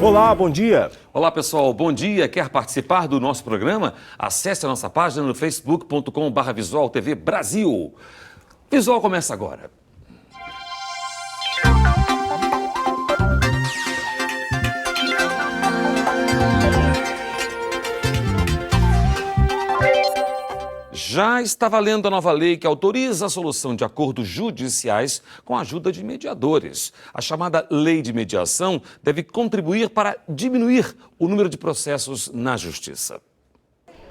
Olá, bom dia. Olá, pessoal, bom dia. Quer participar do nosso programa? Acesse a nossa página no facebook.com/Visual TV Brasil. Visual começa agora. Já está valendo a nova lei que autoriza a solução de acordos judiciais com a ajuda de mediadores. A chamada Lei de Mediação deve contribuir para diminuir o número de processos na Justiça.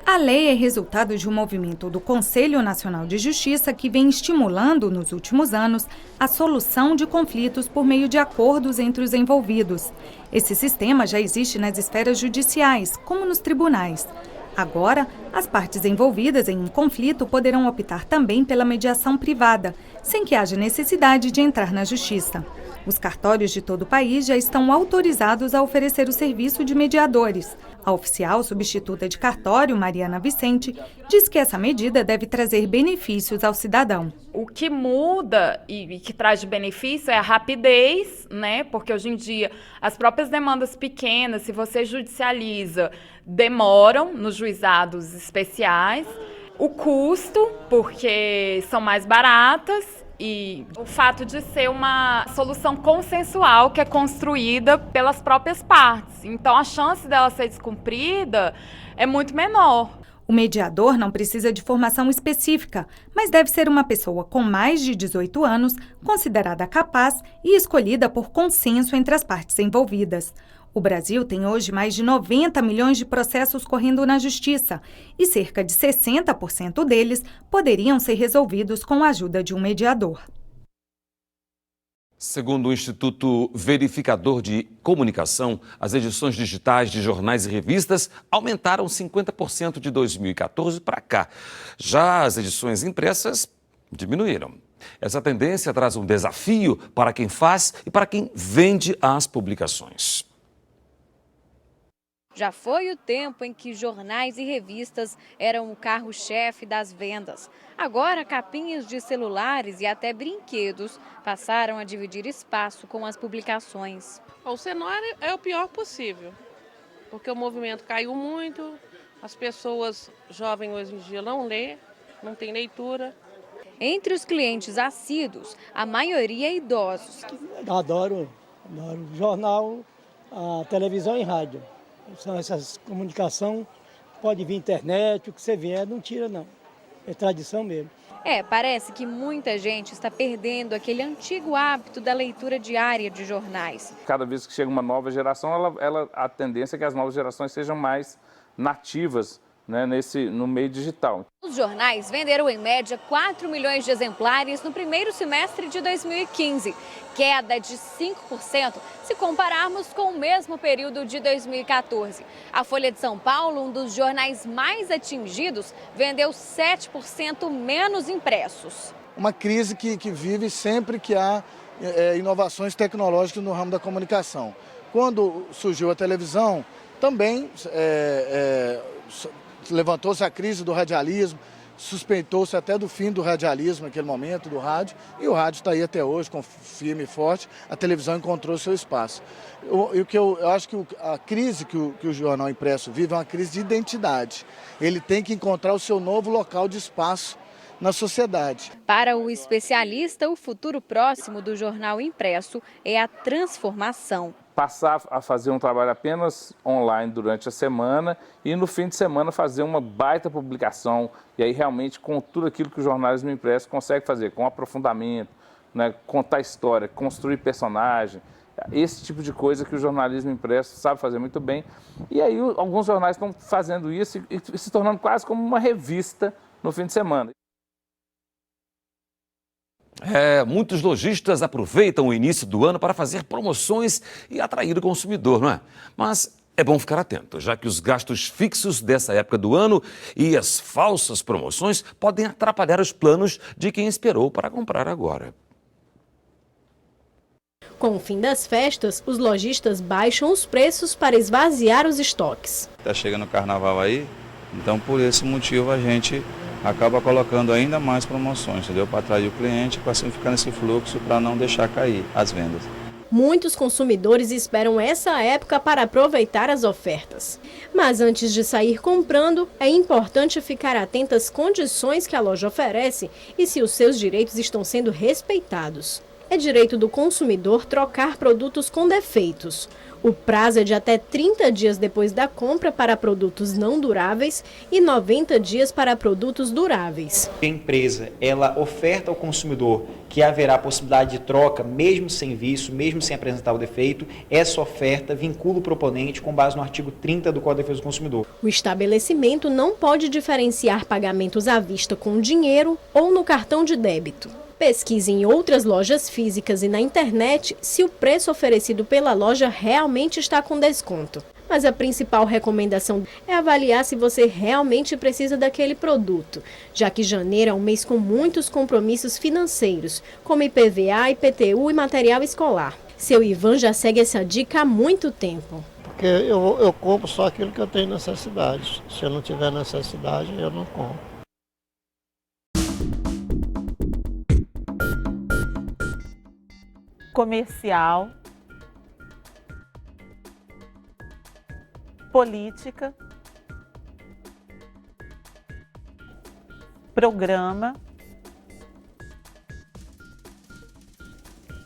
A lei é resultado de um movimento do Conselho Nacional de Justiça que vem estimulando, nos últimos anos, a solução de conflitos por meio de acordos entre os envolvidos. Esse sistema já existe nas esferas judiciais, como nos tribunais. Agora, as partes envolvidas em um conflito poderão optar também pela mediação privada, sem que haja necessidade de entrar na justiça. Os cartórios de todo o país já estão autorizados a oferecer o serviço de mediadores. A oficial substituta de cartório, Mariana Vicente, diz que essa medida deve trazer benefícios ao cidadão. O que muda e que traz de benefício é a rapidez, né? Porque hoje em dia as próprias demandas pequenas, se você judicializa, demoram nos juizados especiais. O custo, porque são mais baratas. E o fato de ser uma solução consensual que é construída pelas próprias partes. Então, a chance dela ser descumprida é muito menor. O mediador não precisa de formação específica, mas deve ser uma pessoa com mais de 18 anos, considerada capaz e escolhida por consenso entre as partes envolvidas. O Brasil tem hoje mais de 90 milhões de processos correndo na Justiça e cerca de 60% deles poderiam ser resolvidos com a ajuda de um mediador. Segundo o Instituto Verificador de Comunicação, as edições digitais de jornais e revistas aumentaram 50% de 2014 para cá. Já as edições impressas diminuíram. Essa tendência traz um desafio para quem faz e para quem vende as publicações. Já foi o tempo em que jornais e revistas eram o carro-chefe das vendas. Agora, capinhas de celulares e até brinquedos passaram a dividir espaço com as publicações. O cenário é o pior possível, porque o movimento caiu muito, as pessoas jovens hoje em dia não lê, não tem leitura. Entre os clientes assíduos, a maioria é idosos. Adoro jornal, a televisão e rádio. São essas comunicações, pode vir internet, o que você vier, não tira não, é tradição mesmo. Parece que muita gente está perdendo aquele antigo hábito da leitura diária de jornais. Cada vez que chega uma nova geração, a tendência é que as novas gerações sejam mais nativas, né, no meio digital. Os jornais venderam em média 4 milhões de exemplares no primeiro semestre de 2015, queda de 5% se compararmos com o mesmo período de 2014. A Folha de São Paulo, um dos jornais mais atingidos, vendeu 7% menos impressos. Uma crise que vive sempre que há inovações tecnológicas no ramo da comunicação. Quando surgiu a televisão, também levantou-se a crise do radialismo, suspeitou-se até do fim do radialismo naquele momento, do rádio, e o rádio está aí até hoje, com firme e forte, a televisão encontrou seu espaço. Eu acho que a crise que o jornal impresso vive é uma crise de identidade. Ele tem que encontrar o seu novo local de espaço na sociedade. Para o especialista, o futuro próximo do jornal impresso é a transformação. Passar a fazer um trabalho apenas online durante a semana e no fim de semana fazer uma baita publicação. E aí realmente com tudo aquilo que o jornalismo impresso consegue fazer, com aprofundamento, né, contar história, construir personagem, esse tipo de coisa que o jornalismo impresso sabe fazer muito bem. E aí alguns jornais estão fazendo isso e se tornando quase como uma revista no fim de semana. Muitos lojistas aproveitam o início do ano para fazer promoções e atrair o consumidor, não é? Mas é bom ficar atento, já que os gastos fixos dessa época do ano e as falsas promoções podem atrapalhar os planos de quem esperou para comprar agora. Com o fim das festas, os lojistas baixam os preços para esvaziar os estoques. Está chegando o carnaval aí, então por esse motivo a gente acaba colocando ainda mais promoções, entendeu? Para atrair o cliente, para assim ficar nesse fluxo, para não deixar cair as vendas. Muitos consumidores esperam essa época para aproveitar as ofertas. Mas antes de sair comprando, é importante ficar atento às condições que a loja oferece e se os seus direitos estão sendo respeitados. É direito do consumidor trocar produtos com defeitos. O prazo é de até 30 dias depois da compra para produtos não duráveis e 90 dias para produtos duráveis. A empresa, ela oferta ao consumidor que haverá possibilidade de troca, mesmo sem vício, mesmo sem apresentar o defeito. Essa oferta vincula o proponente com base no artigo 30 do Código de Defesa do Consumidor. O estabelecimento não pode diferenciar pagamentos à vista com dinheiro ou no cartão de débito. Pesquise em outras lojas físicas e na internet se o preço oferecido pela loja realmente está com desconto. Mas a principal recomendação é avaliar se você realmente precisa daquele produto, já que janeiro é um mês com muitos compromissos financeiros, como IPVA, IPTU e material escolar. Seu Ivan já segue essa dica há muito tempo. Porque eu compro só aquilo que eu tenho necessidade. Se eu não tiver necessidade, eu não compro. Comercial, política, programa,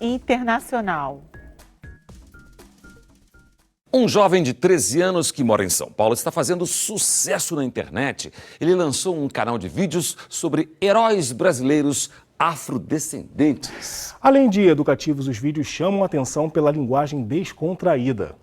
internacional. Um jovem de 13 anos que mora em São Paulo está fazendo sucesso na internet. Ele lançou um canal de vídeos sobre heróis brasileiros afrodescendentes. Além de educativos, os vídeos chamam a atenção pela linguagem descontraída.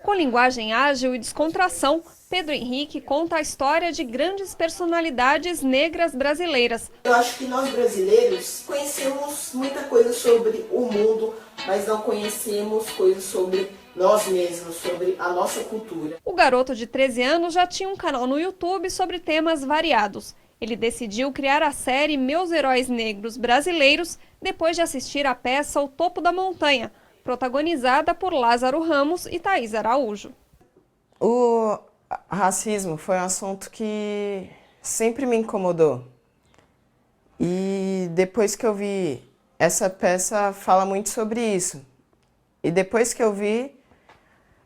Com linguagem ágil e descontração, Pedro Henrique conta a história de grandes personalidades negras brasileiras. Eu acho que nós brasileiros conhecemos muita coisa sobre o mundo, mas não conhecemos coisas sobre nós mesmos, sobre a nossa cultura. O garoto de 13 anos já tinha um canal no YouTube sobre temas variados. Ele decidiu criar a série Meus Heróis Negros Brasileiros depois de assistir a peça O Topo da Montanha, protagonizada por Lázaro Ramos e Thaís Araújo. O racismo foi um assunto que sempre me incomodou. E depois que eu vi, essa peça fala muito sobre isso. E depois que eu vi,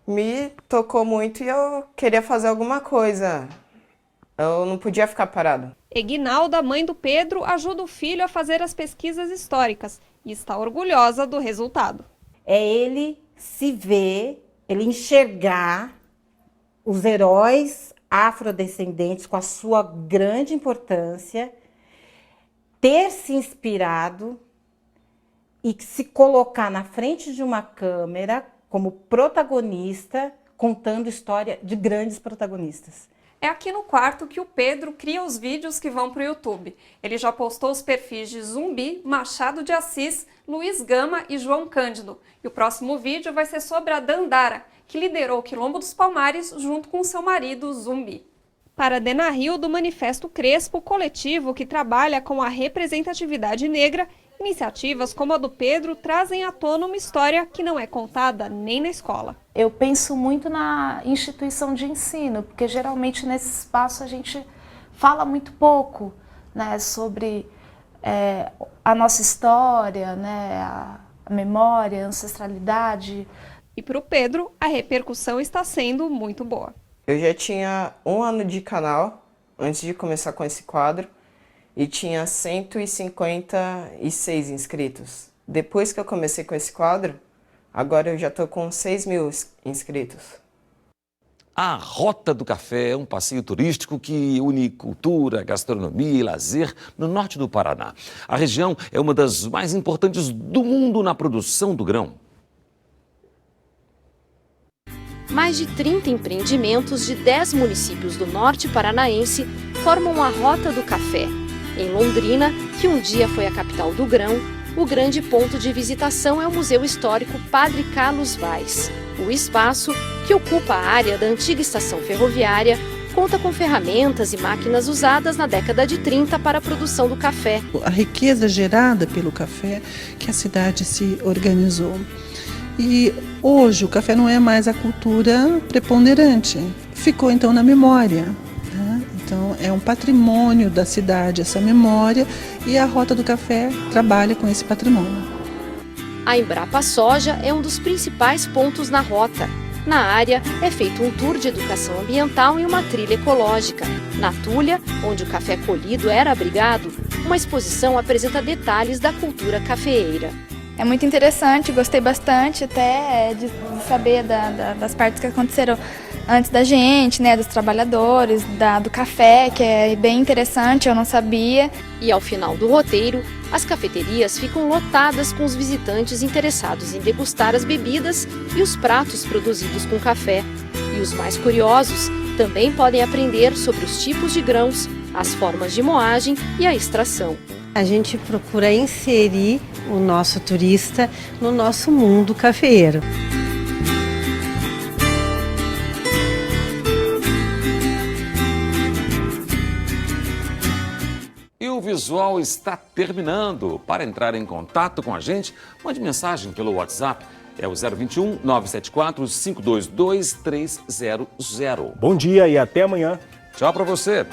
me tocou muito e eu queria fazer alguma coisa. Eu não podia ficar parado. Eguinalda, mãe do Pedro, ajuda o filho a fazer as pesquisas históricas e está orgulhosa do resultado. É ele se ver, ele enxergar os heróis afrodescendentes com a sua grande importância, ter se inspirado e se colocar na frente de uma câmera como protagonista, contando história de grandes protagonistas. É aqui no quarto que o Pedro cria os vídeos que vão para o YouTube. Ele já postou os perfis de Zumbi, Machado de Assis, Luiz Gama e João Cândido. E o próximo vídeo vai ser sobre a Dandara, que liderou o Quilombo dos Palmares junto com seu marido Zumbi. Para Dena Rio, do Manifesto Crespo, coletivo que trabalha com a representatividade negra, iniciativas como a do Pedro trazem à tona uma história que não é contada nem na escola. Eu penso muito na instituição de ensino, porque geralmente nesse espaço a gente fala muito pouco, né, sobre a nossa história, né, a memória, a ancestralidade. E para o Pedro, a repercussão está sendo muito boa. Eu já tinha 1 ano de canal antes de começar com esse quadro e tinha 156 inscritos. Depois que eu comecei com esse quadro, agora eu já estou com 6.000 inscritos. A Rota do Café é um passeio turístico que une cultura, gastronomia e lazer no norte do Paraná. A região é uma das mais importantes do mundo na produção do grão. Mais de 30 empreendimentos de 10 municípios do norte paranaense formam a Rota do Café. Em Londrina, que um dia foi a capital do grão, o grande ponto de visitação é o Museu Histórico Padre Carlos Vaz. O espaço, que ocupa a área da antiga estação ferroviária, conta com ferramentas e máquinas usadas na década de 30 para a produção do café. A riqueza gerada pelo café que a cidade se organizou. E hoje o café não é mais a cultura preponderante, ficou então na memória. Né? Então é um patrimônio da cidade, essa memória, e a Rota do Café trabalha com esse patrimônio. A Embrapa Soja é um dos principais pontos na rota. Na área, é feito um tour de educação ambiental e uma trilha ecológica. Na Tulha, onde o café colhido era abrigado, uma exposição apresenta detalhes da cultura cafeeira. É muito interessante, gostei bastante até de saber das partes que aconteceram antes da gente, né, dos trabalhadores, do café, que é bem interessante, eu não sabia. E ao final do roteiro, as cafeterias ficam lotadas com os visitantes interessados em degustar as bebidas e os pratos produzidos com café. E os mais curiosos também podem aprender sobre os tipos de grãos, as formas de moagem e a extração. A gente procura inserir o nosso turista no nosso mundo cafeeiro. O visual está terminando. Para entrar em contato com a gente, mande mensagem pelo WhatsApp. É o 021 974 522 300. Bom dia e até amanhã. Tchau para você.